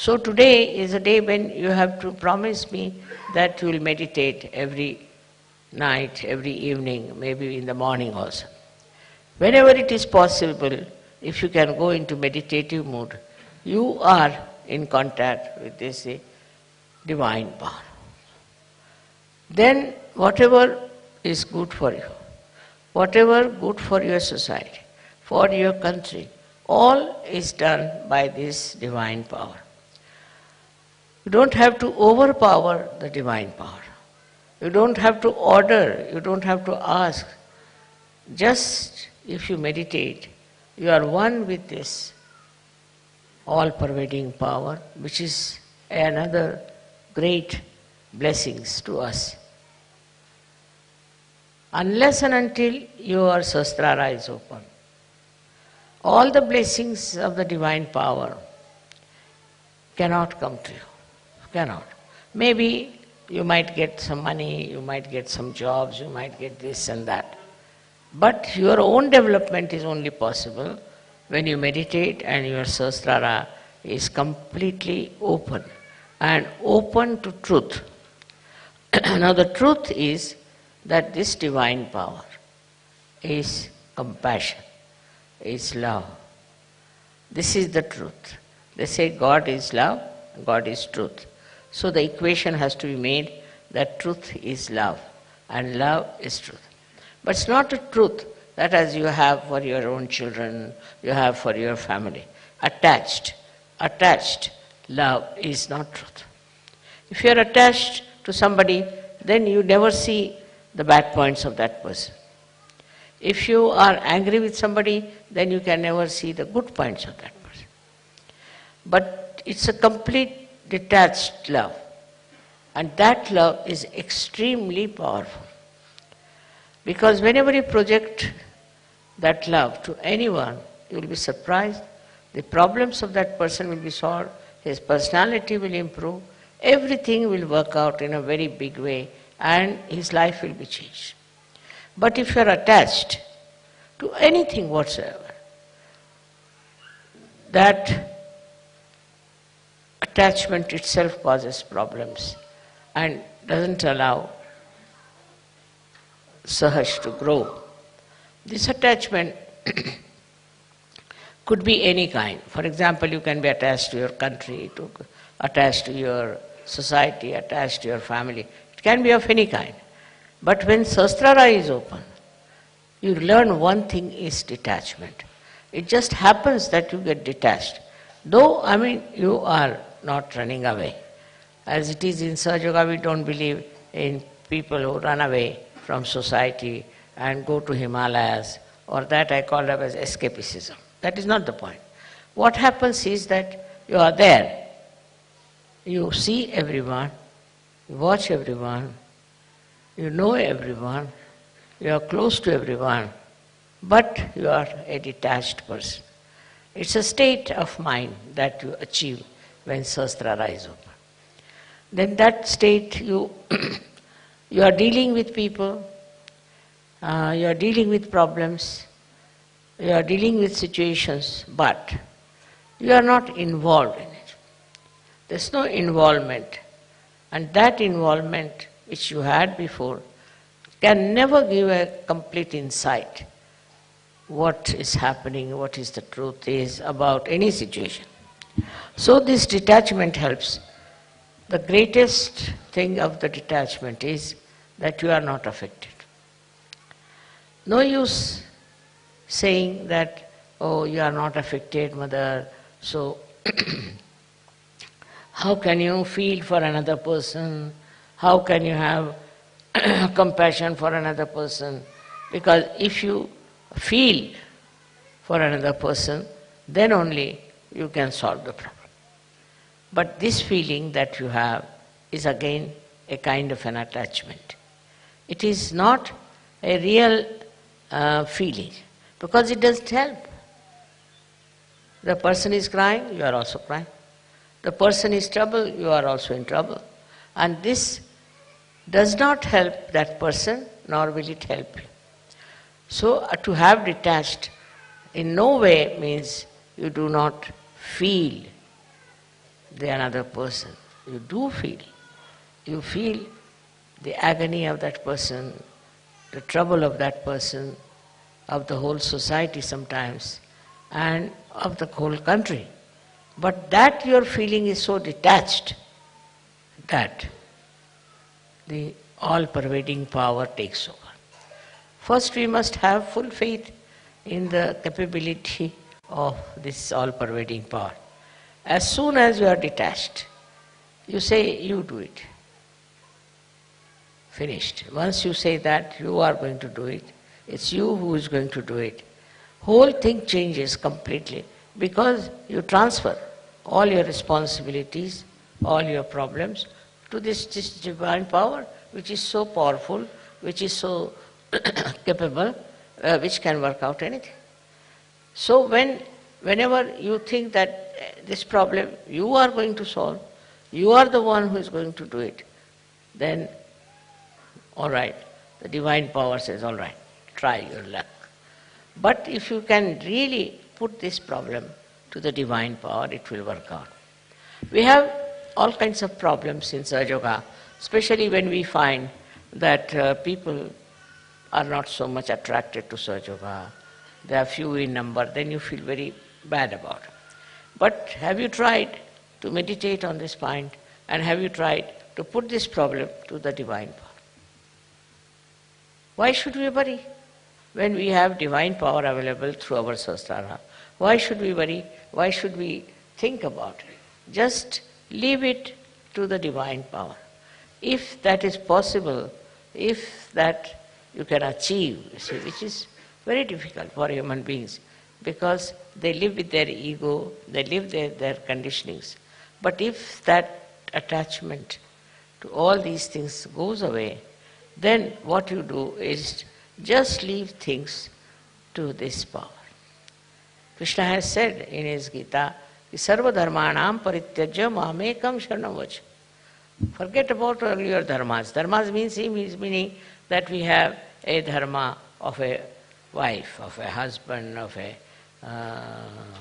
So today is a day when you have to promise me that you will meditate every night, every evening, maybe in the morning also. Whenever it is possible, if you can go into meditative mood, you are in contact with this divine power. Then whatever is good for you, whatever good for your society, for your country, all is done by this divine power. You don't have to overpower the divine power. You don't have to order, you don't have to ask. Just if you meditate, you are one with this all-pervading power, which is another great blessings to us. Unless and until your Sahasrara is open, all the blessings of the divine power cannot come to you. Cannot. Maybe you might get some money, you might get some jobs, you might get this and that. But your own development is only possible when you meditate and your Sahasrara is completely open and open to truth. Now the truth is that this divine power is compassion, is love. This is the truth. They say God is love, God is truth. So the equation has to be made that truth is love and love is truth. But it's not a truth that as you have for your own children, you have for your family. Attached love is not truth. If you are attached to somebody, then you never see the bad points of that person. If you are angry with somebody, then you can never see the good points of that person. But it's a complete detached love. And that love is extremely powerful. Because whenever you project that love to anyone, you will be surprised. The problems of that person will be solved, his personality will improve, everything will work out in a very big way, and his life will be changed. But if you are attached to anything whatsoever, that attachment itself causes problems and doesn't allow Sahaj to grow. This attachment could be any kind. For example, you can be attached to your country, attached to your society, attached to your family. It can be of any kind. But when Sahasrara is open, you learn one thing is detachment. It just happens that you get detached. Though, you are not running away. As it is in Sahaja Yoga, we don't believe in people who run away from society and go to Himalayas, or that I call it as escapism. That is not the point. What happens is that you are there. You see everyone, you watch everyone, you know everyone, you are close to everyone, but you are a detached person. It's a state of mind that you achieve when Sahasrara is open. Then that state you are dealing with people, you are dealing with problems, you are dealing with situations, but you are not involved in it. There's no involvement. And that involvement which you had before can never give a complete insight what is happening, what is the truth is about any situation. So this detachment helps. The greatest thing of the detachment is that you are not affected. No use saying that, oh, you are not affected, mother, so how can you feel for another person? How can you have compassion for another person? Because if you feel for another person, then only you can solve the problem. But this feeling that you have is again a kind of an attachment. It is not a real feeling, because it doesn't help. The person is crying, you are also crying. The person is in trouble, you are also in trouble. And this does not help that person, nor will it help you. So to have detached in no way means you do not feel the another person. You do feel. You feel the agony of that person, the trouble of that person, of the whole society sometimes, and of the whole country. But that your feeling is so detached that the all-pervading power takes over. First, we must have full faith in the capability of this all-pervading power. As soon as you are detached, you say, you do it. Finished. Once you say that you are going to do it, it's you who is going to do it, whole thing changes completely because you transfer all your responsibilities, all your problems to this divine power which is so powerful, which is so capable, which can work out anything. So whenever you think that this problem you are going to solve, you are the one who is going to do it, then all right, the divine power says, all right, try your luck. But if you can really put this problem to the divine power, it will work out. We have all kinds of problems in Sahaja Yoga, especially when we find that people are not so much attracted to Sahaja Yoga. They are few in number, then you feel very bad about it. But have you tried to meditate on this point, and have you tried to put this problem to the divine power? Why should we worry when we have divine power available through our Sahasrara? Why should we worry? Why should we think about it? Just leave it to the divine power. If that is possible, if that you can achieve, you see, which is very difficult for human beings because they live with their ego, they live their conditionings. But if that attachment to all these things goes away, then what you do is just leave things to this power. Krishna has said in his Gita, Sarva dharmanam parityajya mamekam sharanam vacha. Forget about all your dharmas. Dharmas meaning that we have a dharma of a wife, of a husband, of a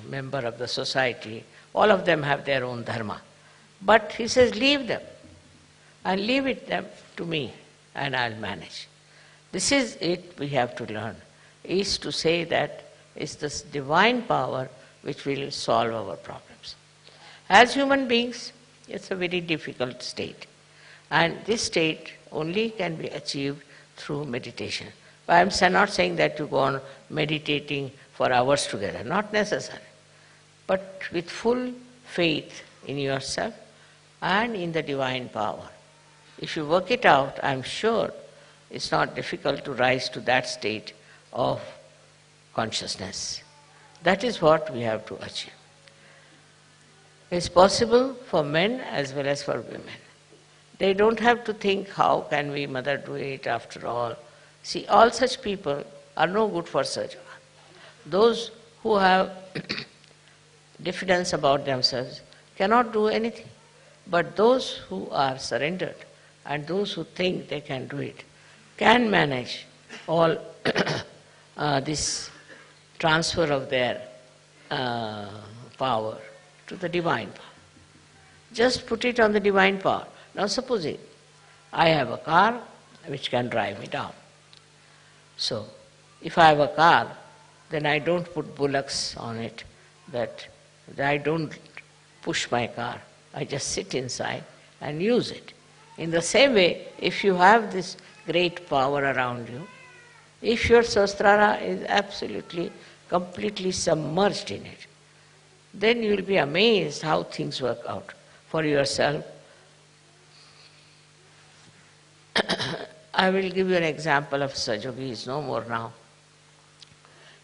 member of the society. All of them have their own dharma. But he says, leave them and leave it them to me and I'll manage. This is it we have to learn, is to say that it's this divine power which will solve our problems. As human beings, it's a very difficult state. And this state only can be achieved through meditation. But I'm not saying that you go on meditating for hours together, not necessary. But with full faith in yourself and in the divine power. If you work it out, I'm sure it's not difficult to rise to that state of consciousness. That is what we have to achieve. It's possible for men as well as for women. They don't have to think, how can we, mother, do it after all? See, all such people are no good for Sahaja Yoga. Those who have diffidence about themselves cannot do anything. But those who are surrendered and those who think they can do it can manage all this transfer of their power to the divine power. Just put it on the divine power. Now supposing I have a car which can drive me down. So if I have a car, then I don't put bullocks on it, that I don't push my car. I just sit inside and use it. In the same way, if you have this great power around you, if your Sahasrara is absolutely, completely submerged in it, then you will be amazed how things work out for yourself. I will give you an example of Sahaja Yogi. He is no more now.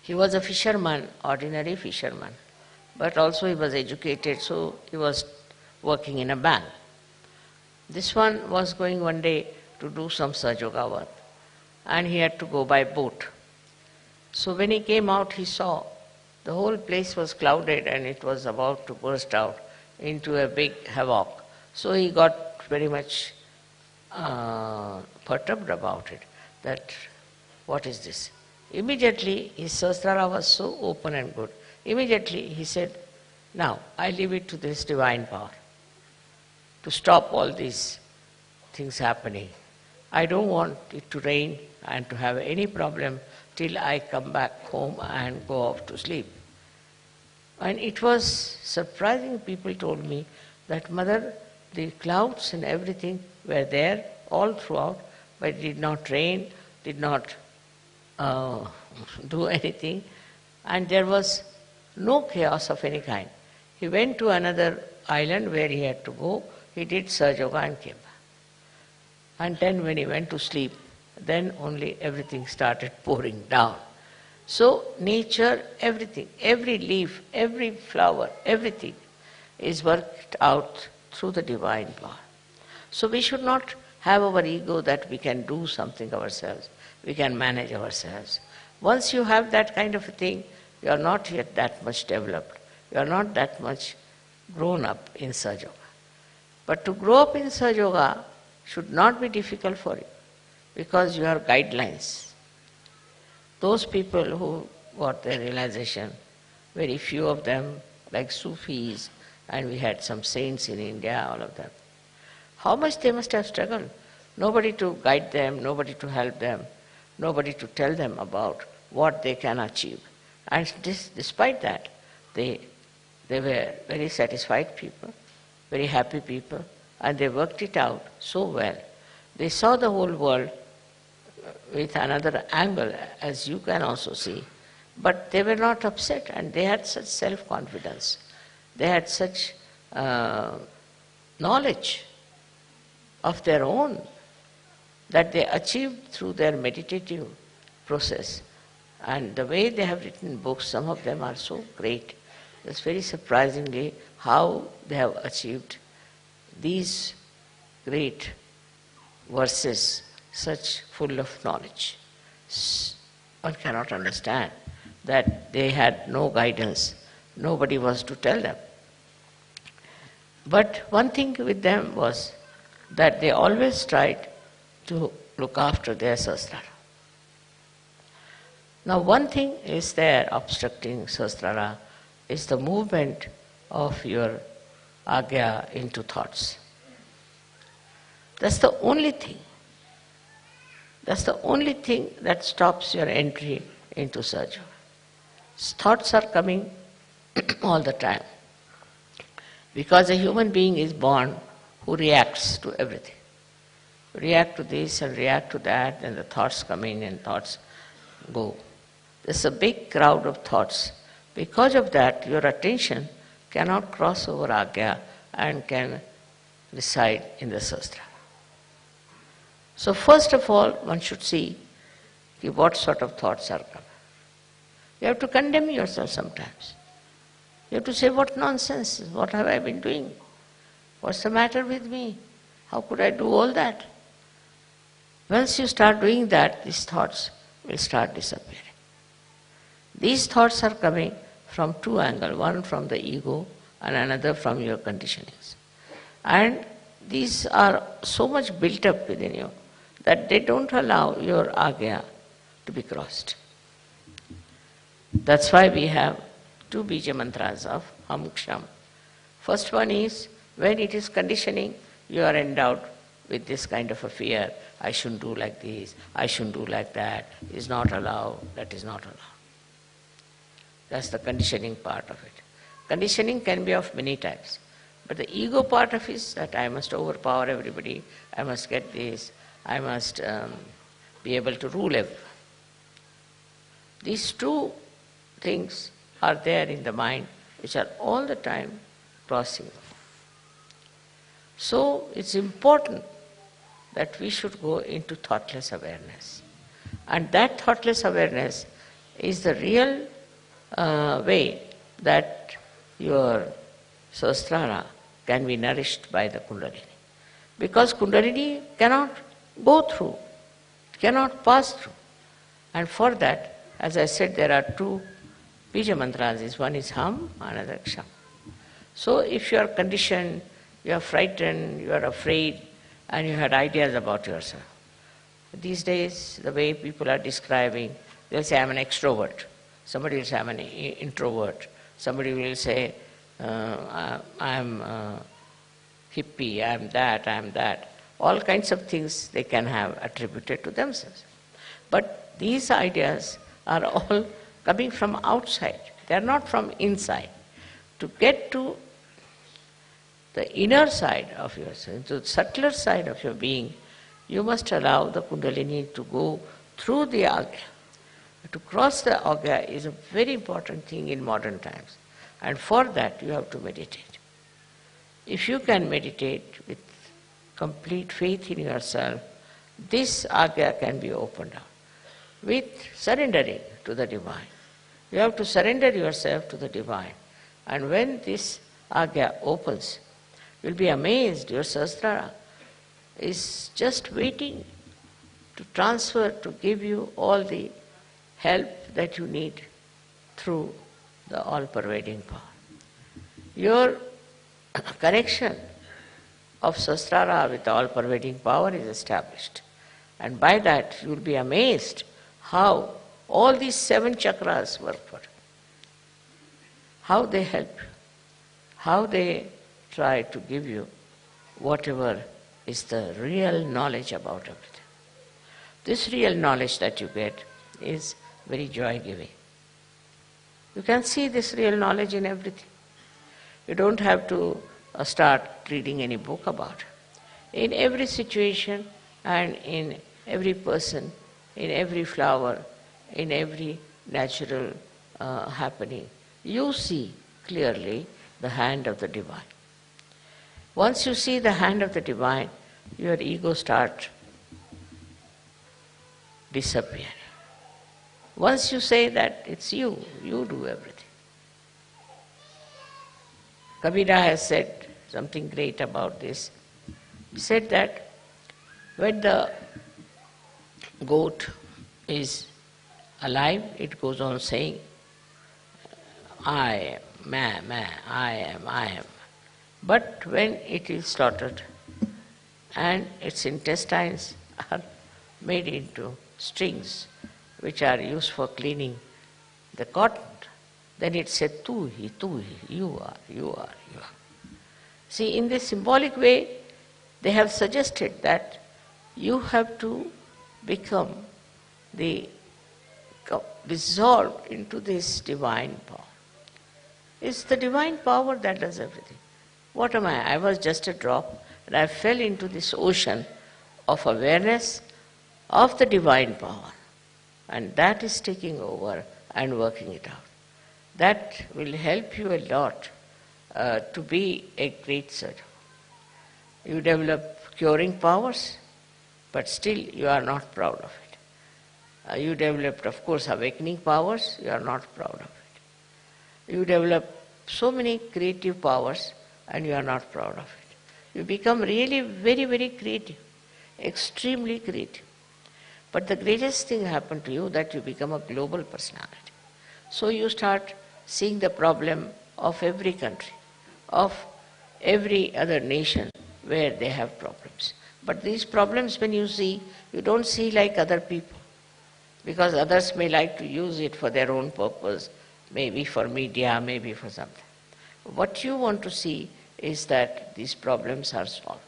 He was a fisherman, ordinary fisherman, but also he was educated, so he was working in a bank. This one was going one day to do some Sahaja Yoga work, and he had to go by boat. So when he came out, he saw the whole place was clouded and it was about to burst out into a big havoc. So he got very much perturbed about it, that what is this? Immediately his Sahasrara was so open and good. Immediately he said, now I leave it to this divine power. to stop all these things happening. I don't want it to rain and to have any problem till I come back home and go off to sleep. And it was surprising, people told me that, Mother, the clouds and everything were there all throughout, but it did not rain, did not do anything, and there was no chaos of any kind. He went to another island where he had to go, he did Sahaja Yoga and came back. And then when he went to sleep, then only everything started pouring down. So nature, everything, every leaf, every flower, everything is worked out through the divine power. So we should not have our ego that we can do something ourselves, we can manage ourselves. Once you have that kind of a thing, you are not yet that much developed, you are not that much grown up in Sahaja Yoga. But to grow up in Sahaja Yoga should not be difficult for you, because you have guidelines. Those people who got their realization, very few of them, like Sufis, and we had some saints in India, all of them. How much they must have struggled. Nobody to guide them, nobody to help them, nobody to tell them about what they can achieve. And despite that, they were very satisfied people, very happy people, and they worked it out so well. They saw the whole world with another angle, as you can also see, but they were not upset, and they had such self-confidence. They had such knowledge of their own that they achieved through their meditative process. And the way they have written books, some of them are so great. It's very surprisingly how they have achieved these great verses, such full of knowledge. One cannot understand that they had no guidance, nobody was to tell them. But one thing with them was that they always tried to look after their sahasrara. Now one thing is there obstructing sahasrara is the movement of your agya into thoughts. That's the only thing. That's the only thing that stops your entry into Sahaja. Thoughts are coming all the time. Because a human being is born who reacts to everything. React to this and react to that, and the thoughts come in and thoughts go. There's a big crowd of thoughts. Because of that, your attention cannot cross over agya and can reside in the sahasrara. So first of all, one should see what sort of thoughts are coming. You have to condemn yourself sometimes. You have to say, what nonsense, what have I been doing? What's the matter with me? How could I do all that? Once you start doing that, these thoughts will start disappearing. These thoughts are coming from two angles, one from the ego and another from your conditionings. And these are so much built up within you that they don't allow your agya to be crossed. That's why we have two bija mantras of Ham Ksham. First one is, when it is conditioning, you are endowed with this kind of a fear. I shouldn't do like this, I shouldn't do like that, is not allowed, that is not allowed. That's the conditioning part of it. Conditioning can be of many types. But the ego part of it is that I must overpower everybody, I must get this, I must be able to rule everyone. These two things are there in the mind, which are all the time crossing. So it's important that we should go into thoughtless awareness. And that thoughtless awareness is the real way that your sahasrara can be nourished by the Kundalini. Because Kundalini cannot go through, cannot pass through. And for that, as I said, there are two bija mantras. One is Ham, another Ksham. So if you are conditioned, you are frightened, you are afraid, and you had ideas about yourself. These days, the way people are describing, they'll say, I'm an extrovert. Somebody will say, I'm an introvert. Somebody will say, I'm hippie, I am that, I am that. All kinds of things they can have attributed to themselves. But these ideas are all coming from outside. They are not from inside. To get to the inner side of yourself, to the subtler side of your being, you must allow the Kundalini to go through the Agya. To cross the Agya is a very important thing in modern times. And for that you have to meditate. If you can meditate with complete faith in yourself, this Agya can be opened up with surrendering to the Divine. You have to surrender yourself to the Divine. And when this Agya opens, you'll be amazed. Your Sahasrara is just waiting to transfer, to give you all the help that you need through the all-pervading power. Your connection of Sahasrara with the all-pervading power is established. And by that you will be amazed how all these 7 chakras work for you. How they help you. How they try to give you whatever is the real knowledge about everything. This real knowledge that you get is very joy-giving. You can see this real knowledge in everything. You don't have to start reading any book about it. In every situation and in every person, in every flower, in every natural happening, you see clearly the hand of the Divine. Once you see the hand of the Divine, your ego starts disappearing. Once you say that it's you do everything. Kabira has said something great about this. He said that when the goat is alive, it goes on saying, I am, I am. But when it is slaughtered and its intestines are made into strings which are used for cleaning the cotton, then it said, tu hi, you are. See, in this symbolic way, they have suggested that you have to become dissolved into this divine power. It's the divine power that does everything. What am I? I was just a drop, and I fell into this ocean of awareness of the divine power. And that is taking over and working it out. That will help you a lot to be a great surgeon. You develop curing powers, but still you are not proud of it. You developed, of course, awakening powers, you are not proud of it. You develop so many creative powers and you are not proud of it. You become really very, very creative, extremely creative. But the greatest thing happened to you that you become a global personality. So you start seeing the problem of every country, of every other nation where they have problems. But these problems when you see, you don't see like other people, because others may like to use it for their own purpose, maybe for media, maybe for something. What you want to see is that these problems are solved.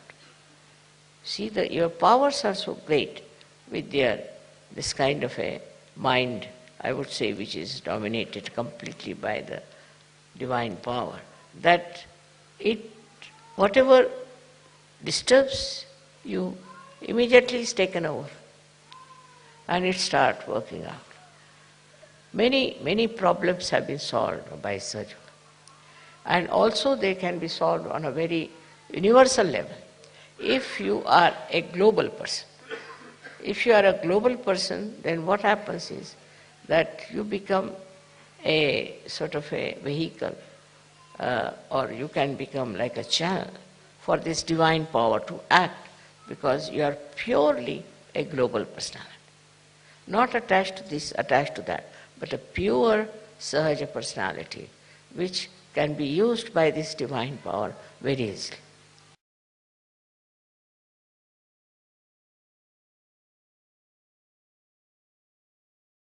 See, your powers are so great with this kind of a mind, I would say, which is dominated completely by the divine power, that whatever disturbs you immediately is taken over and it starts working out. Many problems have been solved by surgery. And also they can be solved on a very universal level. If you are a global person, then what happens is that you become a sort of a vehicle, or you can become like a channel for this divine power to act, because you are purely a global personality. Not attached to this, attached to that, but a pure Sahaja personality which can be used by this divine power very easily.